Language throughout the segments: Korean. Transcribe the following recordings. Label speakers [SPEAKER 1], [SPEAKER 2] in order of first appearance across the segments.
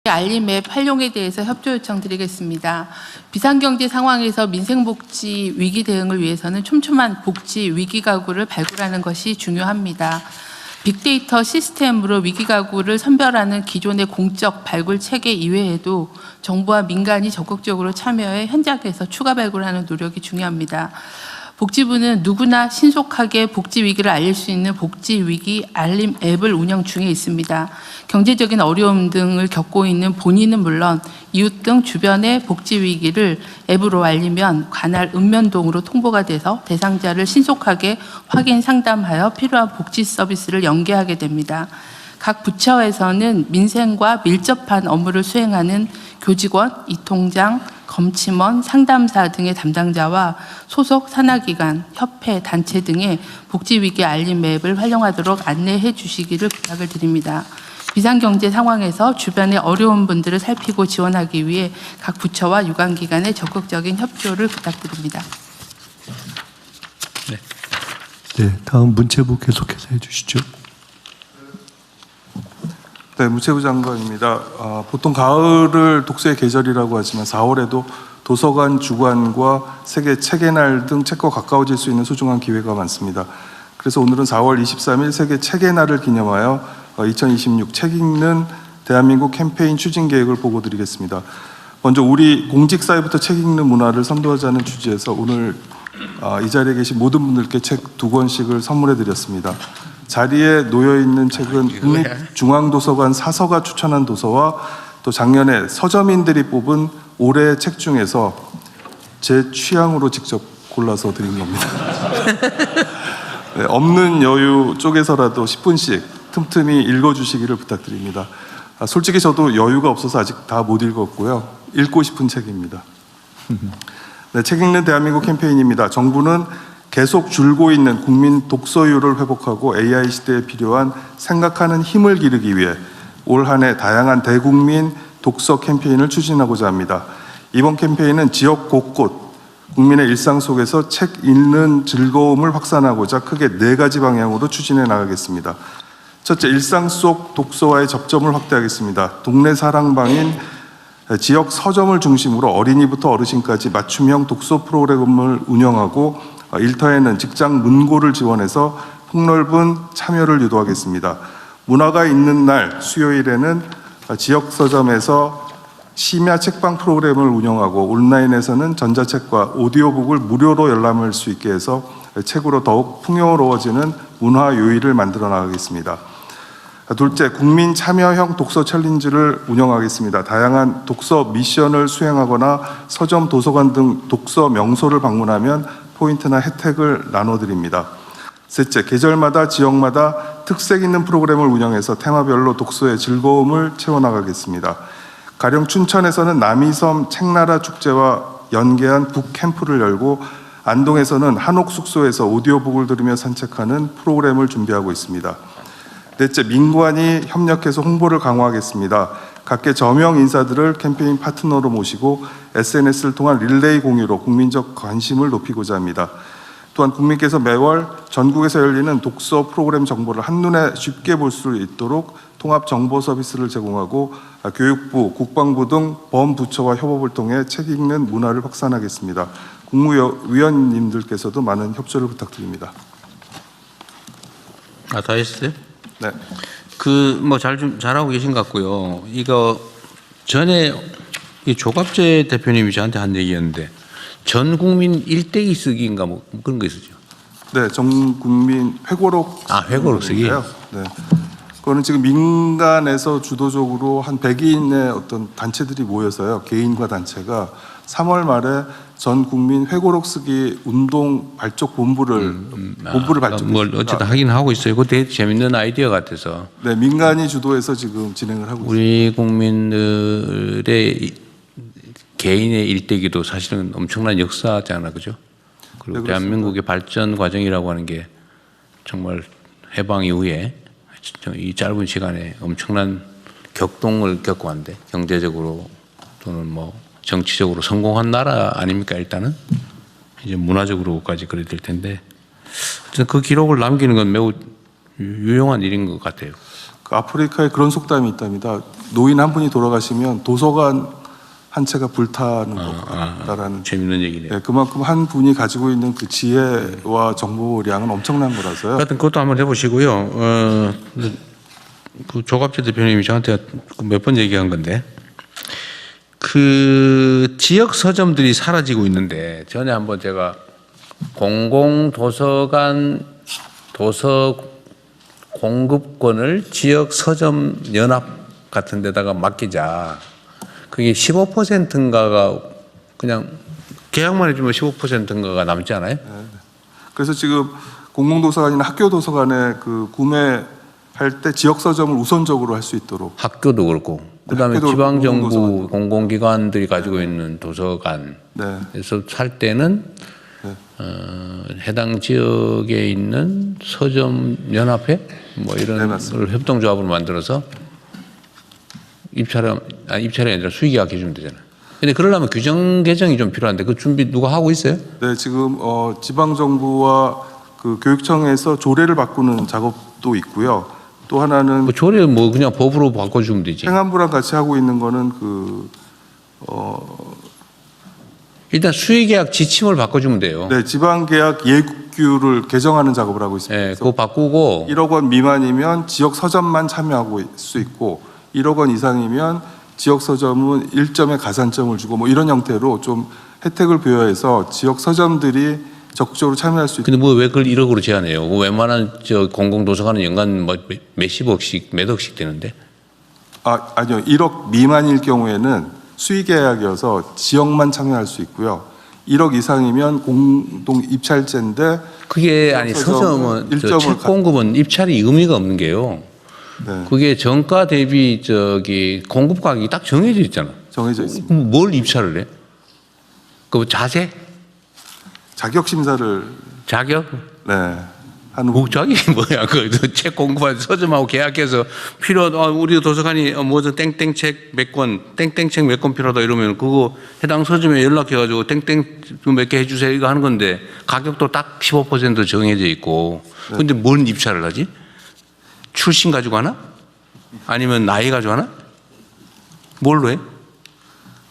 [SPEAKER 1] 알림 앱 활용에 대해서 협조 요청드리겠습니다. 비상경제 상황에서 민생복지 위기 대응을 위해서는 촘촘한 복지 위기가구를 발굴하는 것이 중요합니다. 빅데이터 시스템으로 위기가구를 선별하는 기존의 공적 발굴 체계 이외에도 정부와 민간이 적극적으로 참여해 현장에서 추가 발굴하는 노력이 중요합니다. 복지부는 누구나 신속하게 복지 위기를 알릴 수 있는 복지 위기 알림 앱을 운영 중에 있습니다. 경제적인 어려움 등을 겪고 있는 본인은 물론 이웃 등 주변의 복지 위기를 앱으로 알리면 관할 읍면동으로 통보가 돼서 대상자를 신속하게 확인 상담하여 필요한 복지 서비스를 연계하게 됩니다. 각 부처에서는 민생과 밀접한 업무를 수행하는 교직원, 이통장, 검침원, 상담사 등의 담당자와 소속 산하기관, 협회, 단체 등의 복지위기 알림 앱을 활용하도록 안내해 주시기를 부탁을 드립니다. 비상경제 상황에서 주변의 어려운 분들을 살피고 지원하기 위해 각 부처와 유관기관의 적극적인 협조를 부탁드립니다.
[SPEAKER 2] 네, 다음 문체부 계속해서 해주시죠.
[SPEAKER 3] 네, 문체부 장관입니다. 보통 가을을 독서의 계절이라고 하지만 4월에도 도서관 주관과 세계 책의 날 등 책과 가까워질 수 있는 소중한 기회가 많습니다. 그래서 오늘은 4월 23일 세계 책의 날을 기념하여 2026 책 읽는 대한민국 캠페인 추진 계획을 보고드리겠습니다. 먼저 우리 공직사회부터 책 읽는 문화를 선도하자는 취지에서 오늘 이 자리에 계신 모든 분들께 책 2권씩을 선물해 드렸습니다. 자리에 놓여있는 책은 국립중앙도서관 사서가 추천한 도서와 또 작년에 서점인들이 뽑은 올해의 책 중에서 제 취향으로 직접 골라서 드린 겁니다. 네, 없는 여유 쪽에서라도 10분씩 틈틈이 읽어주시기를 부탁드립니다. 솔직히 저도 여유가 없어서 아직 다 못 읽었고요. 읽고 싶은 책입니다. 네, 책 읽는 대한민국 캠페인입니다. 정부는 계속 줄고 있는 국민 독서율을 회복하고 AI 시대에 필요한 생각하는 힘을 기르기 위해 올 한 해 다양한 대국민 독서 캠페인을 추진하고자 합니다. 이번 캠페인은 지역 곳곳 국민의 일상 속에서 책 읽는 즐거움을 확산하고자 크게 4가지 방향으로 추진해 나가겠습니다. 첫째, 일상 속 독서와의 접점을 확대하겠습니다. 동네 사랑방인 지역 서점을 중심으로 어린이부터 어르신까지 맞춤형 독서 프로그램을 운영하고 일터에는 직장 문고를 지원해서 폭넓은 참여를 유도하겠습니다. 문화가 있는 날 수요일에는 지역 서점에서 심야 책방 프로그램을 운영하고 온라인에서는 전자책과 오디오북을 무료로 열람할 수 있게 해서 책으로 더욱 풍요로워지는 문화 요일을 만들어 나가겠습니다. 둘째, 국민 참여형 독서 챌린지를 운영하겠습니다. 다양한 독서 미션을 수행하거나 서점, 도서관 등 독서 명소를 방문하면 포인트나 혜택을 나눠드립니다. 셋째, 계절마다 지역마다 특색 있는 프로그램을 운영해서 테마별로 독서의 즐거움을 채워나가겠습니다. 가령 춘천에서는 남이섬 책나라 축제와 연계한 북캠프를 열고 안동에서는 한옥 숙소에서 오디오북을 들으며 산책하는 프로그램을 준비하고 있습니다. 넷째, 민관이 협력해서 홍보를 강화하겠습니다. 각계 저명 인사들을 캠페인 파트너로 모시고 SNS를 통한 릴레이 공유로 국민적 관심을 높이고자 합니다. 또한 국민께서 매월 전국에서 열리는 독서 프로그램 정보를 한눈에 쉽게 볼 수 있도록 통합 정보 서비스를 제공하고 교육부, 국방부 등 범부처와 협업을 통해 책 읽는 문화를 확산하겠습니다. 국무위원님들께서도 많은 협조를 부탁드립니다.
[SPEAKER 4] 다 했어요?
[SPEAKER 3] 네.
[SPEAKER 4] 잘하고 계신 것 같고요. 이거 전에 이 조갑재 대표님이 저한테 한 얘기였는데 전 국민 일대기 쓰기인가 뭐 그런 거 있었죠.
[SPEAKER 3] 네, 전 국민 회고록.
[SPEAKER 4] 회고록 쓰기.
[SPEAKER 3] 네. 그거는 지금 민간에서 주도적으로 한 100인의 어떤 단체들이 모여서요. 개인과 단체가 3월 말에 전 국민 회고록 쓰기 운동 발족 본부를 발족했습니다.
[SPEAKER 4] 어쨌든 하긴 하고 있어요. 그거 되게 재밌는 아이디어 같아서.
[SPEAKER 3] 네, 민간이 주도해서 지금 진행을 하고 있습니다.
[SPEAKER 4] 우리 국민들의 개인의 일대기도 사실은 엄청난 역사잖아, 그죠? 그리고
[SPEAKER 3] 네,
[SPEAKER 4] 대한민국의 발전 과정이라고 하는 게 정말 해방 이후에 이 짧은 시간에 엄청난 격동을 겪어왔는데 경제적으로 또는 뭐 정치적으로 성공한 나라 아닙니까? 일단은 이제 문화적으로까지 그래야 될 텐데 그 기록을 남기는 건 매우 유용한 일인 것 같아요.
[SPEAKER 3] 그 아프리카에 그런 속담이 있답니다. 노인 한 분이 돌아가시면 도서관 한 채가 불타는 것 같다라는.
[SPEAKER 4] 재밌는 얘기네요.
[SPEAKER 3] 네, 그만큼 한 분이 가지고 있는 그 지혜와 정보량은 엄청난 거라서요.
[SPEAKER 4] 하여튼 그것도 한번 해보시고요. 그 조갑재 대표님이 저한테 몇 번 얘기한 건데, 그 지역 서점들이 사라지고 있는데, 전에 한번 제가 공공도서관 도서 공급권을 지역 서점 연합 같은 데다가 맡기자. 그게 15%인가가 그냥 계약만 해주면 15%인가가 남지 않아요?
[SPEAKER 3] 그래서 지금 공공도서관이나 학교 도서관에 그 구매할 때 지역 서점을 우선적으로 할 수 있도록.
[SPEAKER 4] 학교도 그렇고, 그다음에
[SPEAKER 3] 학교도
[SPEAKER 4] 지방정부
[SPEAKER 3] 공공도서관.
[SPEAKER 4] 공공기관들이 가지고 있는 도서관에서
[SPEAKER 3] 네.
[SPEAKER 4] 살 때는
[SPEAKER 3] 네.
[SPEAKER 4] 해당 지역에 있는 서점 연합회 뭐 이런
[SPEAKER 3] 네, 맞습니다.
[SPEAKER 4] 걸 협동조합을 만들어서 입찰이 아니라 수의계약 해주면 되잖아요. 근데 그러려면 규정 개정이 좀 필요한데 그 준비 누가 하고 있어요?
[SPEAKER 3] 네, 지금 지방 정부와 그 교육청에서 조례를 바꾸는 작업도 있고요. 또 하나는
[SPEAKER 4] 뭐 조례 뭐 그냥 법으로 바꿔주면 되지.
[SPEAKER 3] 행안부랑 같이 하고 있는 거는
[SPEAKER 4] 일단 수의계약 지침을 바꿔주면 돼요.
[SPEAKER 3] 네, 지방계약 예규를 개정하는 작업을 하고 있습니다.
[SPEAKER 4] 예,
[SPEAKER 3] 그래서
[SPEAKER 4] 그거 바꾸고
[SPEAKER 3] 1억 원 미만이면 지역 서점만 참여하고 수 있고 1억 원 이상이면 지역 서점은 1점의 가산점을 주고 뭐 이런 형태로 좀 혜택을 부여해서 지역 서점들이 적극적으로 참여할 수 있도록.
[SPEAKER 4] 근데 뭐 왜 그걸 1억으로 제한해요? 그 웬만한 저 공공도서관은 연간 뭐 몇십억씩 몇 억씩 되는데.
[SPEAKER 3] 아니요. 1억 미만일 경우에는 수의 계약이어서 지역만 참여할 수 있고요. 1억 이상이면 공동 입찰제인데
[SPEAKER 4] 그게 아니 서점은 책 공급은 입찰이 의미가 없는 게요.
[SPEAKER 3] 네,
[SPEAKER 4] 그게 정가 대비 저기 공급 가격이 딱 정해져 있잖아.
[SPEAKER 3] 정해져 있습니다.
[SPEAKER 4] 그럼 뭘 입찰을 해? 그 자재?
[SPEAKER 3] 자격 심사를
[SPEAKER 4] 자격?
[SPEAKER 3] 하는
[SPEAKER 4] 뭐 자격이 뭐야? 그 책 공급한 서점하고 계약해서 우리 도서관이 뭐저 땡땡책 몇 권, 땡땡책 몇 권 필요하다 이러면 그거 해당 서점에 연락해가지고 땡땡 몇 개 해주세요 이거 하는 건데 가격도 딱 15% 정해져 있고. 근데 뭔 입찰을 하지? 출신 가지고 하나? 아니면 나이 가지고 하나? 뭘로 해?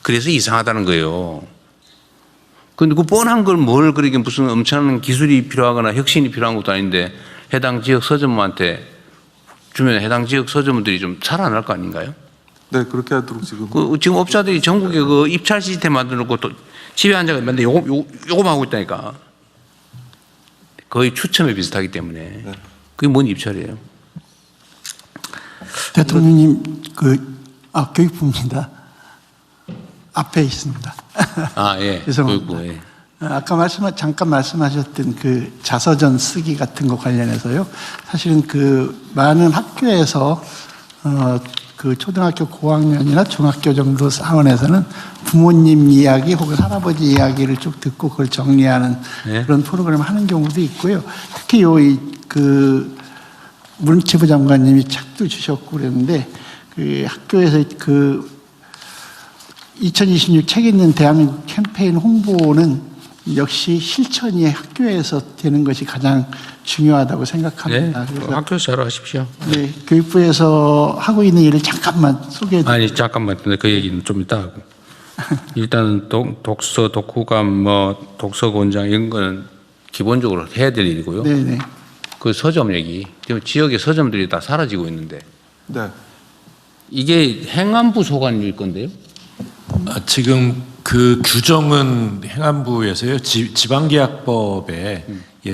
[SPEAKER 4] 그래서 이상하다는 거예요. 근데 그 뻔한 걸 뭘 그렇게 무슨 엄청난 기술이 필요하거나 혁신이 필요한 것도 아닌데 해당 지역 서점한테 주면 해당 지역 서점들이 좀 살아날 거 아닌가요?
[SPEAKER 3] 네, 그렇게 하도록 지금.
[SPEAKER 4] 지금 업자들이 전국에 그 입찰 시스템 만들어놓고 또 집에 앉아가 맨날 요거만 하고 있다니까. 거의 추첨에 비슷하기 때문에. 그게 뭔 입찰이에요?
[SPEAKER 5] 대통령님 교육부입니다. 앞에 있습니다.
[SPEAKER 4] 예.
[SPEAKER 5] 죄송합니다.
[SPEAKER 4] 교육부, 예.
[SPEAKER 5] 아까 잠깐 말씀하셨던 그 자서전 쓰기 같은 거 관련해서요. 사실은 그 많은 학교에서 그 초등학교 고학년이나 중학교 정도 사원에서는 부모님 이야기 혹은 할아버지 이야기를 쭉 듣고 그걸 정리하는 그런 프로그램 하는 경우도 있고요. 특히 그 문체부 장관님이 책도 주셨고 그랬는데 그 학교에서 그 2026 책 읽는 대한민국 캠페인 홍보는 역시 실천이 학교에서 되는 것이 가장 중요하다고 생각합니다.
[SPEAKER 4] 네, 학교에서 잘 하십시오.
[SPEAKER 5] 네, 교육부에서 하고 있는 일을 잠깐만 소개해 드릴게요.
[SPEAKER 4] 아니 잠깐만, 근데 그 얘기는 좀 이따 하고. 일단 독서, 독후감, 뭐 독서곤장 이런 거는 기본적으로 해야 될 일이고요.
[SPEAKER 5] 네네.
[SPEAKER 4] 그 서점 얘기, 지금 지역의 서점들이 다 사라지고 있는데
[SPEAKER 3] 네.
[SPEAKER 4] 이게 행안부 소관일 건데요?
[SPEAKER 6] 지금 그 규정은 행안부에서요 지방계약법에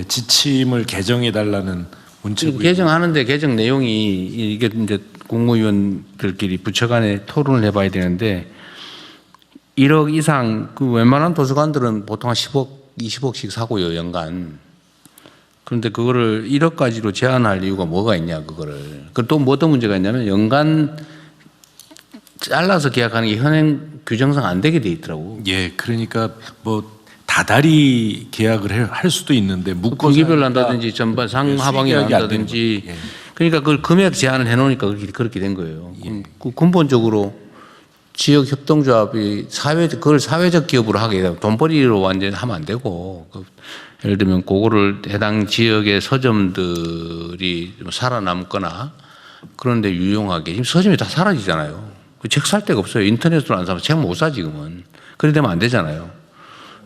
[SPEAKER 6] 지침을 개정해 달라는 문체부
[SPEAKER 4] 개정하는데 개정 내용이 이게 이제 국무위원들끼리 부처 간에 토론을 해봐야 되는데 1억 이상 그 웬만한 도서관들은 보통 한 10억, 20억씩 사고요 연간. 그런데 그거를 1억까지로 제한할 이유가 뭐가 있냐 그거를. 그 또 뭐 어떤 문제가 있냐면 연간 잘라서 계약하는 게 현행 규정상 안 되게 돼 있더라고.
[SPEAKER 6] 예, 그러니까 뭐 다달이 계약을 할 수도 있는데 묶어서
[SPEAKER 4] 분기별로 한다든지 전반 상하방에 한다든지.
[SPEAKER 6] 예.
[SPEAKER 4] 그러니까 그걸 금액 제한을 해놓으니까 그렇게 된 거예요. 그 근본적으로 지역 협동조합이 그걸 사회적 기업으로 하게 되면 돈벌이로 완전히 하면 안 되고 예를 들면 그거를 해당 지역의 서점들이 좀 살아남거나 그런데 유용하게 지금 서점이 다 사라지잖아요. 책 살 데가 없어요. 인터넷으로 안 사면 책 못 사 지금은. 그래 되면 안 되잖아요.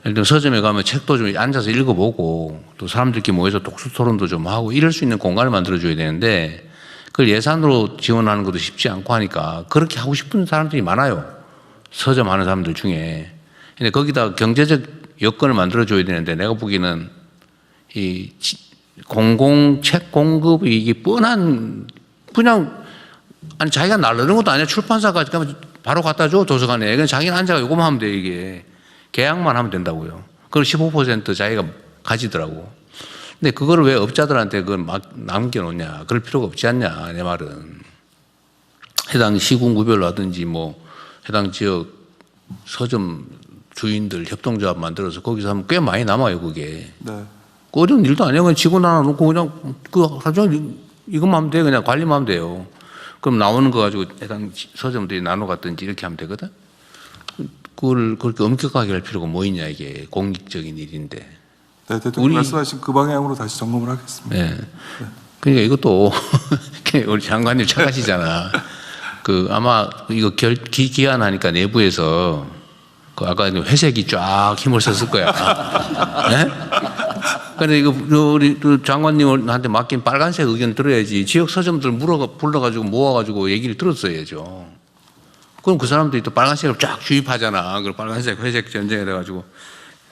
[SPEAKER 4] 예를 들면 서점에 가면 책도 좀 앉아서 읽어보고 또 사람들끼리 모여서 독서 토론도 좀 하고 이럴 수 있는 공간을 만들어줘야 되는데 그걸 예산으로 지원하는 것도 쉽지 않고 하니까 그렇게 하고 싶은 사람들이 많아요. 서점 하는 사람들 중에. 근데 거기다 경제적 여건을 만들어줘야 되는데 내가 보기에는 이 공공책 공급이 이게 뻔한 그냥 아니 자기가 나르는 것도 아니야. 출판사가 바로 갖다 줘 도서관에. 그냥 자기는 앉아가 요거만 하면 돼 이게. 계약만 하면 된다고요. 그걸 15% 자기가 가지더라고. 근데 그거를 왜 업자들한테 그걸 막 남겨놓냐. 그럴 필요가 없지 않냐 내 말은. 해당 시군구별로 하든지 뭐 해당 지역 서점 주인들 협동조합 만들어서 거기서 하면 꽤 많이 남아요 그게.
[SPEAKER 3] 네.
[SPEAKER 4] 그 어려운 일도 아니에요. 그냥 직원 하나 놓고 그냥 그 하루 종일 이것만 하면 돼요. 그냥 관리만 하면 돼요. 그럼 나오는 거 가지고 해당 서점들이 나눠 갔든지 이렇게 하면 되거든. 그걸 그렇게 엄격하게 할 필요가 뭐 있냐 이게 공익적인 일인데.
[SPEAKER 3] 네, 대통령 말씀하신 그 방향으로 다시 점검을 하겠습니다.
[SPEAKER 4] 네. 그러니까 이것도 우리 장관님 착하시잖아. 그 아마 이거 기한하니까 내부에서 그 아까 회색이 쫙 힘을 썼을 거야. 네? 근데 이거 우리 장관님한테 맡긴 빨간색 의견 들어야지. 지역 서점들 불러가지고 모아가지고 얘기를 들었어야죠. 그럼 그 사람들이 또 빨간색을 쫙 주입하잖아. 그 빨간색, 회색 전쟁을 해가지고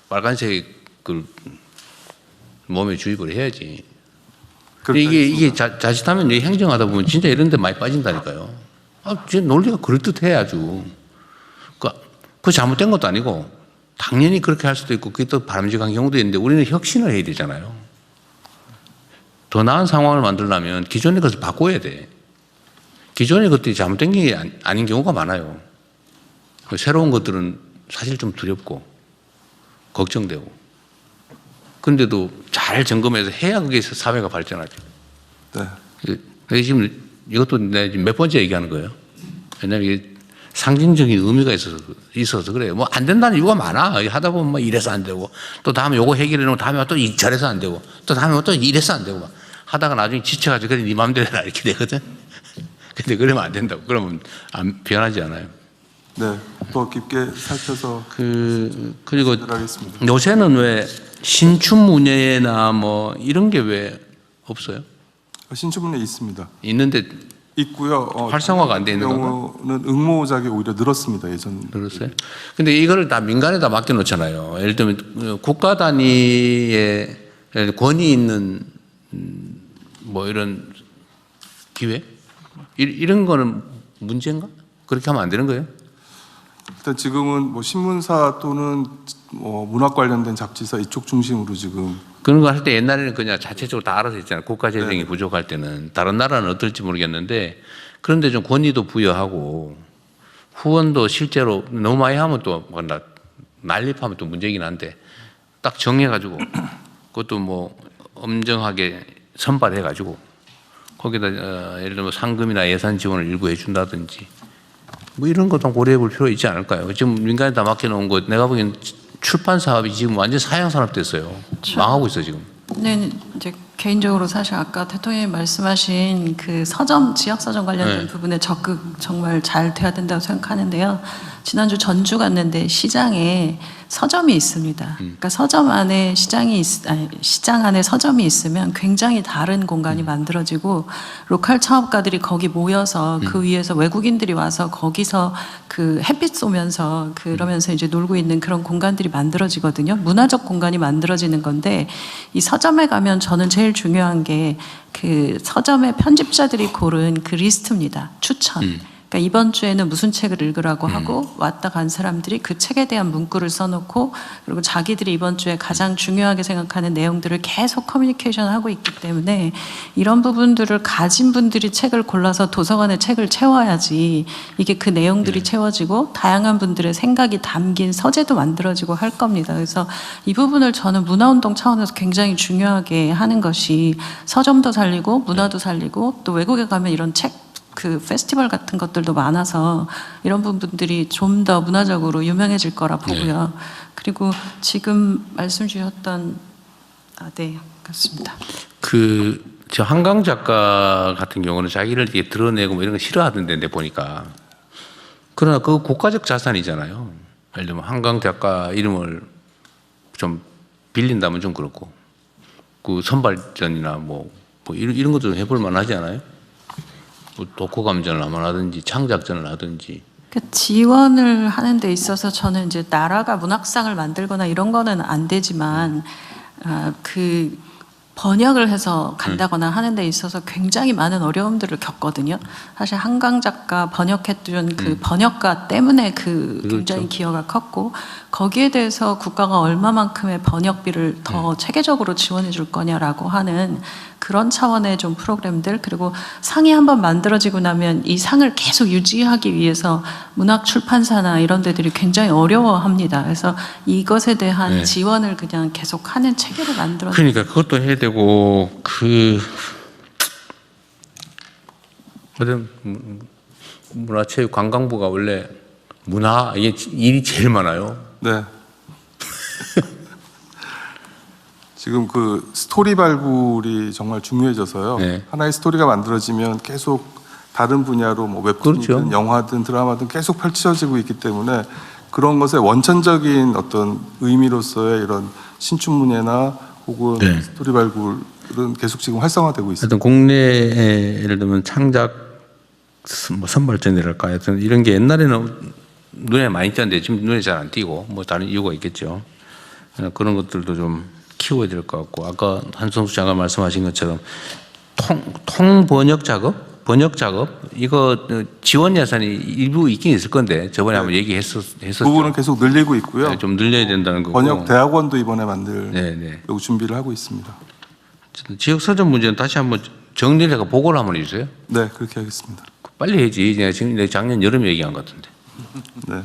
[SPEAKER 4] 빨간색을 몸에 주입을 해야지. 근데 이게 자칫하면 행정하다 보면 진짜 이런 데 많이 빠진다니까요. 진짜 논리가 그럴듯해 아주. 그 잘못된 것도 아니고 당연히 그렇게 할 수도 있고 그게 또 바람직한 경우도 있는데 우리는 혁신을 해야 되잖아요. 더 나은 상황을 만들려면 기존의 것을 바꿔야 돼. 기존의 것들이 잘못된 게 아닌 경우가 많아요. 새로운 것들은 사실 좀 두렵고 걱정되고. 그런데도 잘 점검해서 해야 그게 사회가 발전하죠.
[SPEAKER 3] 네.
[SPEAKER 4] 지금 이것도 내가 지금 몇 번째 얘기하는 거예요. 왜냐하면 이게 상징적인 의미가 있어서 그래요. 뭐 안 된다는 이유가 많아. 하다 보면 뭐 이래서 안 되고 또 다음에 요거 해결해 놓고 다음에 또 저래서 안 되고 또 다음에 또 이래서 안 되고 막 하다가 나중에 지쳐가지고 그래 네 마음대로 해라 이렇게 되거든. 근데 그러면 안 된다고. 그러면 변하지 않아요.
[SPEAKER 3] 네. 더 깊게 살펴서
[SPEAKER 4] 그리고
[SPEAKER 3] 하겠습니다.
[SPEAKER 4] 요새는 왜 신춘문예나 뭐 이런 게 왜 없어요?
[SPEAKER 3] 신춘문예 있습니다.
[SPEAKER 4] 있는데
[SPEAKER 3] 있고요.
[SPEAKER 4] 활성화가 안 돼 있는 건가?
[SPEAKER 3] 경우는 응모작이 오히려 늘었습니다. 예전.
[SPEAKER 4] 늘었어요? 근데 이거를 다 민간에다 맡겨놓잖아요. 예를 들면 국가 단위의 권위 있는 뭐 이런 기회? 이런 거는 문제인가? 그렇게 하면 안 되는 거예요?
[SPEAKER 3] 일단 지금은 뭐 신문사 또는 뭐 문학 관련된 잡지사 이쪽 중심으로 지금
[SPEAKER 4] 그런 거 할 때 옛날에는 그냥 자체적으로 다 알아서 했잖아요. 국가 재정이
[SPEAKER 3] 네.
[SPEAKER 4] 부족할 때는. 다른 나라는 어떨지 모르겠는데 그런데 좀 권위도 부여하고 후원도 실제로 너무 많이 하면 또 난립하면 또 문제긴 한데 딱 정해가지고 그것도 뭐 엄정하게 선발해가지고 거기다 예를 들면 상금이나 예산 지원을 일부 해준다든지 뭐 이런 것도 고려해 볼 필요가 있지 않을까요? 지금 민간에다 맡겨놓은 거 내가 보기엔 출판 사업이 지금 완전 사양 산업 됐어요. 망하고 있어 지금.
[SPEAKER 7] 네, 이제 개인적으로 사실 아까 대통령이 말씀하신 그 서점, 지역 서점 관련된 부분에 적극 정말 잘 돼야 된다고 생각하는데요. 지난주 전주 갔는데 시장에 서점이 있습니다. 그러니까 서점 안에 시장 안에 서점이 있으면 굉장히 다른 공간이 만들어지고 로컬 창업가들이 거기 모여서 그 위에서 외국인들이 와서 거기서 그 햇빛 쏘면서 그러면서 이제 놀고 있는 그런 공간들이 만들어지거든요. 문화적 공간이 만들어지는 건데 이 서점에 가면 저는 제일 중요한 게 그 서점의 편집자들이 고른 그 리스트입니다. 추천. 그러니까 이번 주에는 무슨 책을 읽으라고 하고 왔다 간 사람들이 그 책에 대한 문구를 써놓고 그리고 자기들이 이번 주에 가장 중요하게 생각하는 내용들을 계속 커뮤니케이션하고 있기 때문에 이런 부분들을 가진 분들이 책을 골라서 도서관에 책을 채워야지 이게 그 내용들이 채워지고 다양한 분들의 생각이 담긴 서재도 만들어지고 할 겁니다. 그래서 이 부분을 저는 문화운동 차원에서 굉장히 중요하게 하는 것이 서점도 살리고 문화도 살리고 또 외국에 가면 이런 책 그 페스티벌 같은 것들도 많아서 이런 부분들이 좀 더 문화적으로 유명해질 거라 보고요. 그리고 지금 말씀 주셨던 네, 그렇습니다.
[SPEAKER 4] 그 저 한강 작가 같은 경우는 자기를 이렇게 드러내고 뭐 이런 거 싫어하던데 내 보니까. 그러나 그 국가적 자산이잖아요. 예를 들면 한강 작가 이름을 좀 빌린다면 좀 그렇고 그 선발전이나 뭐 이런 것도 좀 해볼 만하지 않아요? 뭐 독후감전을 한번 하든지 창작전을 하든지.
[SPEAKER 7] 그 지원을 하는 데 있어서 저는 이제 나라가 문학상을 만들거나 이런 거는 안 되지만 그 번역을 해서 간다거나 하는 데 있어서 굉장히 많은 어려움들을 겪거든요. 사실 한강 작가 번역했던 그 번역가 때문에 그 굉장히 기여가 컸고 거기에 대해서 국가가 얼마만큼의 번역비를 더 체계적으로 지원해 줄 거냐라고 하는 그런 차원의 좀 프로그램들 그리고 상이 한번 만들어지고 나면 이 상을 계속 유지하기 위해서 문학 출판사나 이런 데들이 굉장히 어려워합니다. 그래서 이것에 대한
[SPEAKER 4] 네.
[SPEAKER 7] 지원을 그냥 계속 하는 체계를 만들어.
[SPEAKER 4] 그러니까 그것도 해야 되고 어떤 문화체육관광부가 원래 문화 이게 일이 제일 많아요.
[SPEAKER 3] 네. 지금 그 스토리 발굴이 정말 중요해져서요.
[SPEAKER 4] 네.
[SPEAKER 3] 하나의 스토리가 만들어지면 계속 다른 분야로 뭐 웹툰이든
[SPEAKER 4] 그렇죠.
[SPEAKER 3] 영화든 드라마든 계속 펼쳐지고 있기 때문에 그런 것의 원천적인 어떤 의미로서의 이런 신춘문예나 혹은
[SPEAKER 4] 네.
[SPEAKER 3] 스토리 발굴은 계속 지금 활성화되고 있습니다.
[SPEAKER 4] 하여튼 국내에 예를 들면 창작 뭐 선발전이랄까 하여튼 이런 게 옛날에는 눈에 많이 띄었는데 지금 눈에 잘 안 띄고 뭐 다른 이유가 있겠죠. 그런 것들도 좀 키워야 될 것 같고 아까 한성수 장관 말씀하신 것처럼 통 번역 작업 이거 지원 예산이 일부 있긴 있을 건데 저번에 한번 얘기했었죠.
[SPEAKER 3] 부분은 계속 늘리고 있고요.
[SPEAKER 4] 네, 좀 늘려야 된다는 거고.
[SPEAKER 3] 번역 대학원도 이번에 만들
[SPEAKER 4] 네.
[SPEAKER 3] 준비를 하고 있습니다.
[SPEAKER 4] 지역 사전 문제는 다시 한번 정리를 해서 보고를 한번 해주세요.
[SPEAKER 3] 네, 그렇게 하겠습니다.
[SPEAKER 4] 빨리 해야지. 내가 지금 작년 여름에 얘기한 것 같은데.
[SPEAKER 3] 네.